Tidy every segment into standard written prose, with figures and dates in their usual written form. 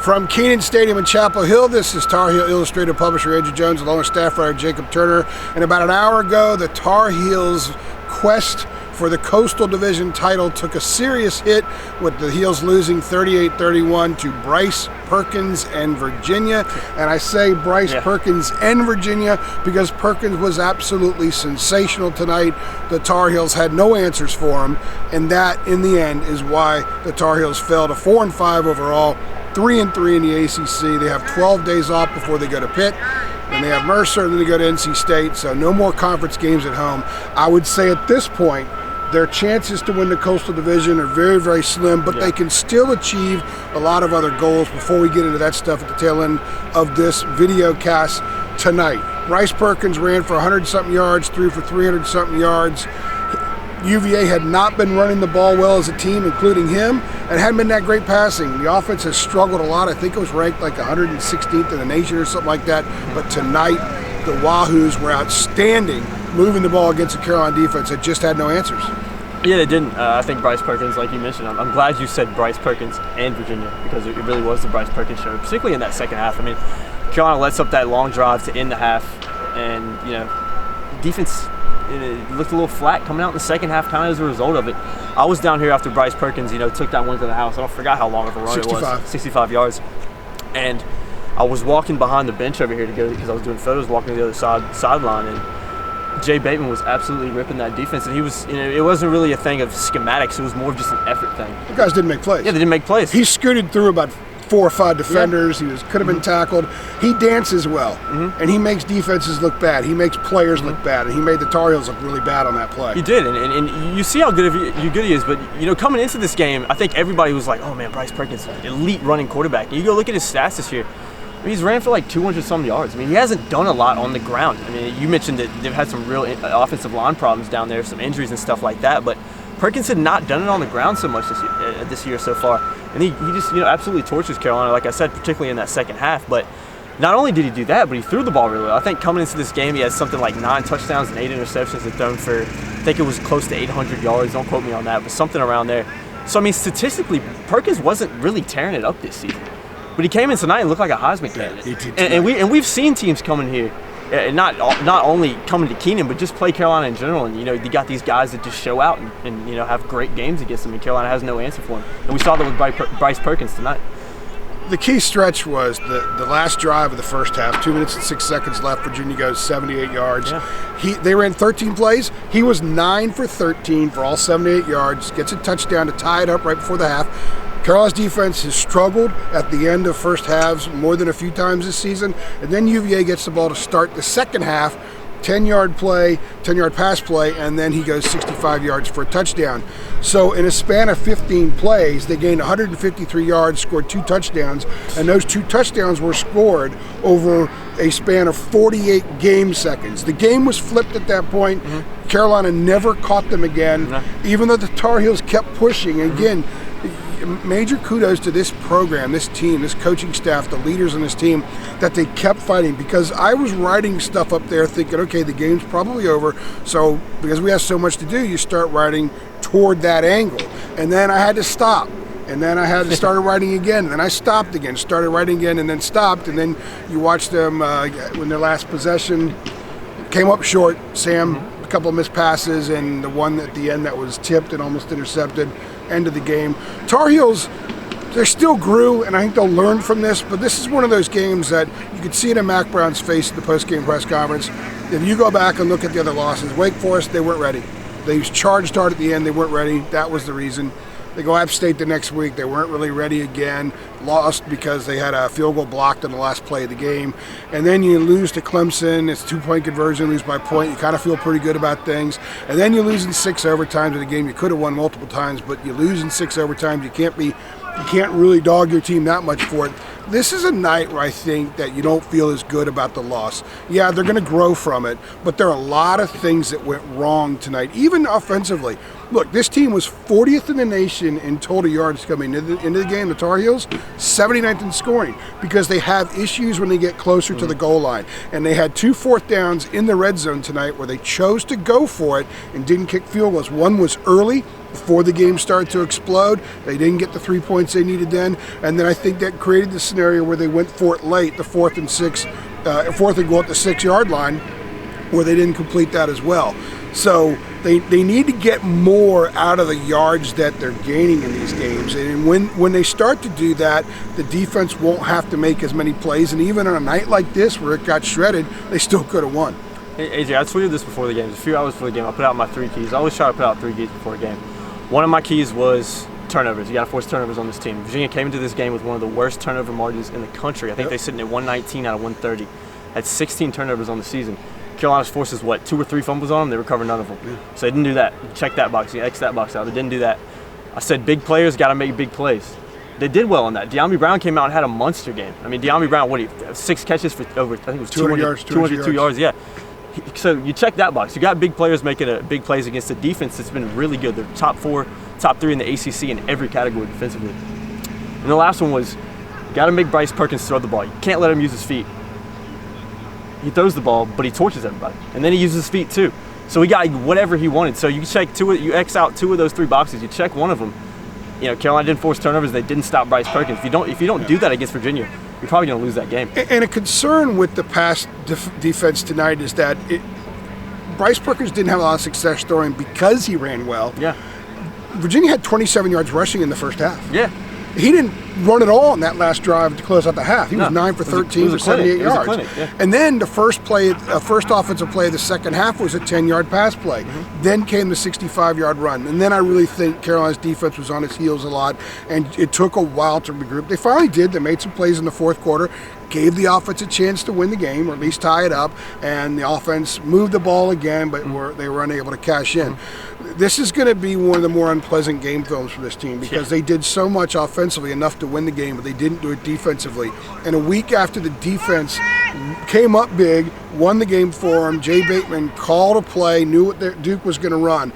From Kenan Stadium in Chapel Hill, this is Tar Heel Illustrated publisher Andrew Jones along with staff writer Jacob Turner. And about an hour ago, the Tar Heels' quest for the Coastal Division title took a serious hit with the Heels losing 38-31 to Bryce Perkins and Virginia. And I say Bryce Perkins and Virginia because Perkins was absolutely sensational tonight. The Tar Heels had no answers for him, and that, in the end, is why the Tar Heels fell to 4-5 overall. 3-3 in the ACC. They have 12 days off before they go to Pitt. Then they have Mercer, and then they go to NC State. So no more conference games at home. I would say at this point, their chances to win the Coastal Division are very, very slim, but they can still achieve a lot of other goals before we get into that stuff at the tail end of this video cast tonight. Bryce Perkins ran for 100-something yards, threw for 300-something yards. UVA had not been running the ball well as a team, including him, and hadn't been that great passing. The offense has struggled a lot. I think it was ranked like 116th in the nation or something like that. But tonight, the Wahoos were outstanding, moving the ball against the Carolina defense that just had no answers. Yeah, they didn't. I think Bryce Perkins, like you mentioned, I'm glad you said Bryce Perkins and Virginia because it really was the Bryce Perkins show, particularly in that second half. I mean, Carolina lets up that long drive to end the half, and, defense it looked a little flat coming out in the second half kind of as a result of it. I was down here after Bryce Perkins, took that one to the house. I forgot how long of a run 65. it was. 65 yards. And I was walking behind the bench over here to go because I was doing photos walking to the other sideline, and Jay Bateman was absolutely ripping that defense. And he was, it wasn't really a thing of schematics. It was more of just an effort thing. The guys didn't make plays. Yeah, they didn't make plays. He scooted through about 4 or 5 defenders. He could have been tackled. He dances well, and he makes defenses look bad. He makes players look bad, and he made the Tar Heels look really bad on that play. He did, and you see how good he is. But coming into this game, I think everybody was like, "Oh man, Bryce Perkins, elite running quarterback." And you go look at his stats this year. I mean, he's ran for like 200-some yards. I mean, he hasn't done a lot on the ground. I mean, you mentioned that they've had some real offensive line problems down there, some injuries and stuff like that, but Perkins had not done it on the ground so much this year so far. And he just, absolutely tortures Carolina, like I said, particularly in that second half. But not only did he do that, but he threw the ball really well. I think coming into this game, he had something like 9 touchdowns and 8 interceptions and thrown for, I think it was close to 800 yards. Don't quote me on that, but something around there. So, I mean, statistically, Perkins wasn't really tearing it up this season. But he came in tonight and looked like a Heisman candidate. And we've seen teams come in here, not only coming to Kenan, but just play Carolina in general. And, you got these guys that just show out and have great games against them, and Carolina has no answer for them. And we saw that with Bryce Perkins tonight. The key stretch was the last drive of the first half, 2 minutes and 6 seconds left. Virginia goes 78 yards. Yeah. They ran 13 plays. He was 9 for 13 for all 78 yards, gets a touchdown to tie it up right before the half. Carolina's defense has struggled at the end of first halves more than a few times this season, and then UVA gets the ball to start the second half, 10-yard pass play, and then he goes 65 yards for a touchdown. So in a span of 15 plays, they gained 153 yards, scored 2 touchdowns, and those 2 touchdowns were scored over a span of 48 game seconds. The game was flipped at that point. Carolina never caught them again, even though the Tar Heels kept pushing. Again, major kudos to this program, this team, this coaching staff, the leaders on this team, that they kept fighting, because I was writing stuff up there thinking, okay, the game's probably over, so because we have so much to do, you start writing toward that angle. And then I had to stop. And then I had to start writing again. And then I stopped again, started writing again, and then stopped. And then you watch them when their last possession came up short. Sam, a couple of missed passes, and the one at the end that was tipped and almost intercepted. End of the game. Tar Heels, they still grew, and I think they'll learn from this, but this is one of those games that you could see it in Mac Brown's face at the post-game press conference. If you go back and look at the other losses, Wake Forest, they weren't ready. They charged hard at the end, they weren't ready. That was the reason. They go App State the next week, they weren't really ready again. Lost because they had a field goal blocked on the last play of the game. And then you lose to Clemson, it's a 2-point conversion, lose by point. You kind of feel pretty good about things. And then you lose in 6 overtimes of the game. You could have won multiple times, but you lose in 6 overtimes. You can't really dog your team that much for it. This is a night where I think that you don't feel as good about the loss. Yeah, they're going to grow from it, but there are a lot of things that went wrong tonight, even offensively. Look, this team was 40th in the nation in total yards coming into the game, the Tar Heels, 79th in scoring, because they have issues when they get closer to the goal line. And they had 2 fourth downs in the red zone tonight where they chose to go for it and didn't kick field goals. One was early, before the game started to explode. They didn't get the 3 points they needed then. And then I think that created the scenario where they went for it late, the 4th and goal at the 6-yard line, where they didn't complete that as well. So they need to get more out of the yards that they're gaining in these games. And when they start to do that, the defense won't have to make as many plays. And even on a night like this where it got shredded, they still could have won. Hey, AJ, I tweeted this before the game. A few hours before the game, I put out my 3 keys. I always try to put out 3 keys before a game. One of my keys was turnovers. You got to force turnovers on this team. Virginia came into this game with one of the worst turnover margins in the country. I think they're sitting at 119 out of 130. Had 16 turnovers on the season. Carolina's forces, 2 or 3 fumbles on them? They recovered none of them. Yeah. So they didn't do that. Check that box. You X that box out. They didn't do that. I said big players got to make big plays. They did well on that. De'Ami Brown came out and had a monster game. I mean, De'Ami Brown, 6 catches for over, I think it was 202 yards. Yeah. So you check that box. You got big players making big plays against a defense that's been really good. They're top 3 in the ACC in every category defensively. And the last one was, you got to make Bryce Perkins throw the ball. You can't let him use his feet. He throws the ball, but he torches everybody. And then he uses his feet too. So he got whatever he wanted. So you check you X out 2 of those 3 boxes. You check one of them. You know, Carolina didn't force turnovers. They didn't stop Bryce Perkins. If you don't do that against Virginia, you're probably going to lose that game. And a concern with the pass defense tonight is that Bryce Perkins didn't have a lot of success throwing because he ran well. Yeah. Virginia had 27 yards rushing in the first half. Yeah. He didn't run at all on that last drive to close out the half. He was 9 for 13 for 78 yards. Clinic, yeah. And then the first offensive play of the second half was a 10-yard pass play. Mm-hmm. Then came the 65-yard run. And then I really think Carolina's defense was on its heels a lot, and it took a while to regroup. They finally did. They made some plays in the fourth quarter, gave the offense a chance to win the game, or at least tie it up, and the offense moved the ball again, but they were unable to cash in. This is going to be one of the more unpleasant game films for this team because they did so much offensively, enough to win the game, but they didn't do it defensively. And a week after the defense came up big, won the game for them, Jay Bateman called a play, knew what Duke was going to run.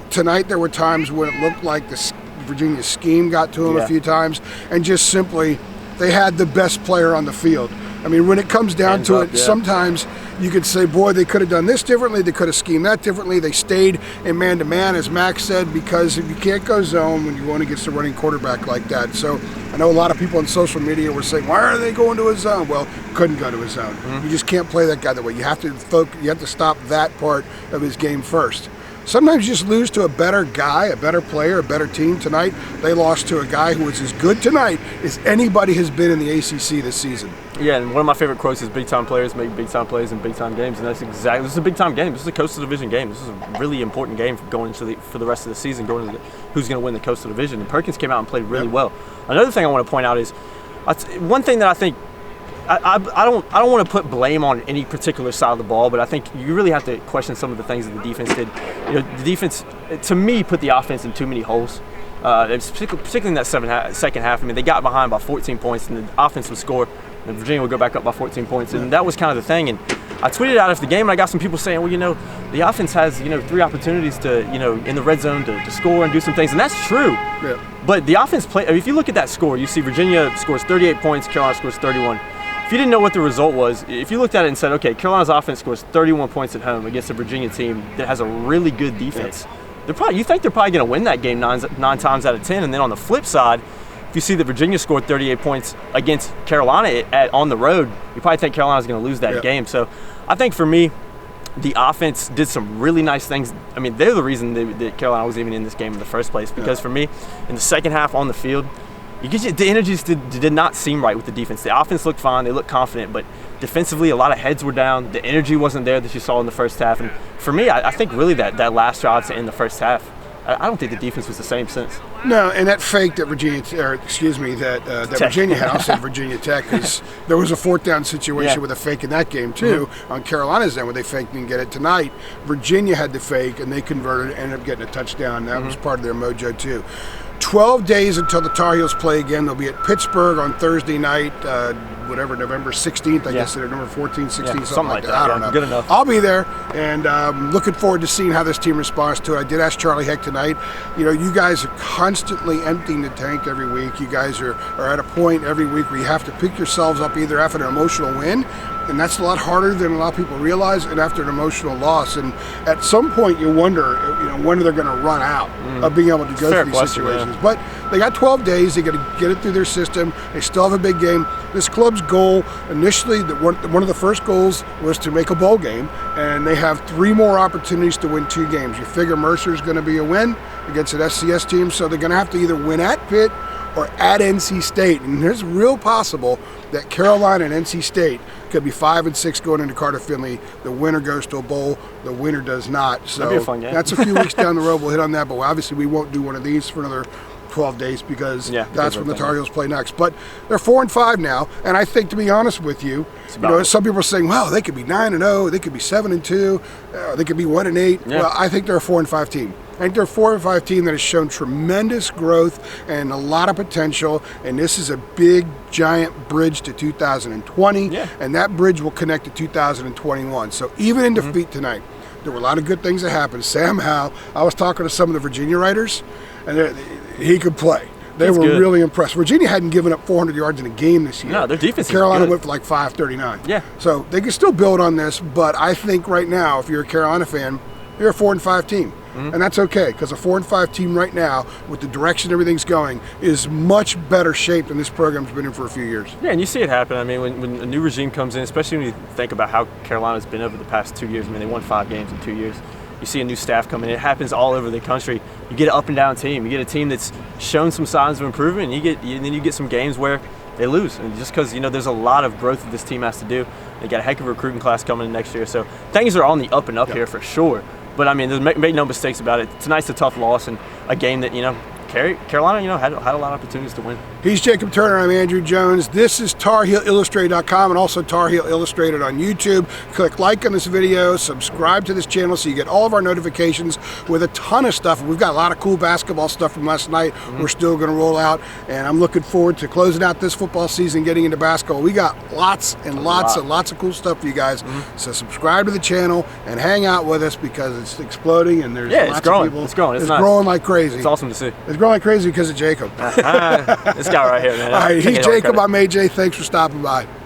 Tonight there were times when it looked like the Virginia scheme got to them a few times, and just simply they had the best player on the field. I mean, when it comes down to it, sometimes you could say, boy, they could have done this differently, they could have schemed that differently. They stayed in man-to-man, as Max said, because if you can't go zone when you're going against a running quarterback like that. So I know a lot of people on social media were saying, why are they going to a zone? Well, couldn't go to a zone. Mm-hmm. You just can't play that guy that way. You have to stop that part of his game first. Sometimes you just lose to a better guy, a better player, a better team. Tonight, they lost to a guy who was as good tonight as anybody has been in the ACC this season. Yeah, and one of my favorite quotes is big-time players make big-time plays in big-time games, and this is a big-time game. This is a Coastal Division game. This is a really important game for the rest of the season, going into who's going to win the Coastal Division. And Perkins came out and played really well. Another thing I want to point out is one thing that I think I don't want to put blame on any particular side of the ball, but I think you really have to question some of the things that the defense did. You know, the defense, to me, put the offense in too many holes. Particularly in that second half. I mean, they got behind by 14 points, and the offense would score, and Virginia would go back up by 14 points, and that was kind of the thing. And I tweeted out after the game, and I got some people saying, well, you know, the offense has, 3 opportunities to, in the red zone to score and do some things, and that's true. Yeah. But the offense if you look at that score, you see Virginia scores 38 points, Carolina scores 31. If you didn't know what the result was, if you looked at it and said, okay, Carolina's offense scores 31 points at home against a Virginia team that has a really good defense, you think they're probably going to win that game 9 times out of 10. And then on the flip side, if you see that Virginia scored 38 points against Carolina on the road, you probably think Carolina's going to lose that game. So I think for me, the offense did some really nice things. I mean, they're the reason that Carolina was even in this game in the first place. Because for me, in the second half on the field, the energies did not seem right with the defense. The offense looked fine, they looked confident, but defensively a lot of heads were down. The energy wasn't there that you saw in the first half. And for me, I think really that last drive to end the first half, I don't think the defense was the same since. No, and that fake that Virginia had, I'll say Virginia Tech, because there was a 4th down situation with a fake in that game too, on Carolina's end where they faked and get it. Tonight, Virginia had the fake and they converted and ended up getting a touchdown. That was part of their mojo too. 12 days until the Tar Heels play again. They'll be at Pittsburgh on Thursday night. whatever, November 16th, I guess, or November 14th, 16th, something like that. I don't know. Good enough. I'll be there, and looking forward to seeing how this team responds to it. I did ask Charlie Heck tonight. You guys are constantly emptying the tank every week. You guys are at a point every week where you have to pick yourselves up either after an emotional win, and that's a lot harder than a lot of people realize, and after an emotional loss. And at some point you wonder, when are they going to run out of being able to go through these situations. Yeah. But they got 12 days. They got to get it through their system. They still have a big game. This club's goal initially, one of the first goals was to make a bowl game, and they have 3 more opportunities to win 2 games. You figure Mercer's going to be a win against an SCS team, so they're going to have to either win at Pitt or at NC State. And there's real possible that Carolina and NC State could be 5 and 6 going into Carter Finley. The winner goes to a bowl. The winner does not. So that'd be a fun game. That's a few weeks down the road. We'll hit on that, but obviously we won't do one of these for another 12 days because that's when the Tar Heels play next. But they're 4 and 5 now, and I think, to be honest with you, some people are saying, well, they could be 9 and 0, they could be 7 and 2, they could be 1 and 8. Yeah. Well, I think they're a 4 and 5 team. I think they're a 4 and 5 team that has shown tremendous growth and a lot of potential, and this is a big, giant bridge to 2020, and that bridge will connect to 2021. So even in defeat tonight, there were a lot of good things that happened. Sam Howell, I was talking to some of the Virginia writers, and he could play. They were really impressed. Virginia hadn't given up 400 yards in a game this year. No, their defense Carolina is good. went for like 539. Yeah. So they can still build on this, but I think right now, if you're a Carolina fan, you're a 4 and 5 team. And that's okay, because a 4 and 5 team right now, with the direction everything's going, is much better shape than this program's been in for a few years. Yeah, and you see it happen. I mean, when a new regime comes in, especially when you think about how Carolina's been over the past 2 years. I mean, they won 5 games in 2 years. You see a new staff come in. It happens all over the country. You get an up and down team. You get a team that's shown some signs of improvement. And then you get some games where they lose, and just because there's a lot of growth that this team has to do. They got a heck of a recruiting class coming in next year, so things are on the up and up here for sure. But I mean, make no mistakes about it. Tonight's a tough loss and a game that Carolina had a lot of opportunities to win. He's Jacob Turner. I'm Andrew Jones. This is TarHeelIllustrated.com and also Tar Heel Illustrated on YouTube. Click like on this video, subscribe to this channel so you get all of our notifications with a ton of stuff. We've got a lot of cool basketball stuff from last night. We're still going to roll out, and I'm looking forward to closing out this football season, getting into basketball. We got lots and lots of cool stuff for you guys. So subscribe to the channel and hang out with us because it's exploding, and there's lots of people. It's growing. It's growing like crazy. It's awesome to see. It's growing like crazy because of Jacob. This guy right here, man. All right, he's Jacob. I'm AJ. Thanks for stopping by.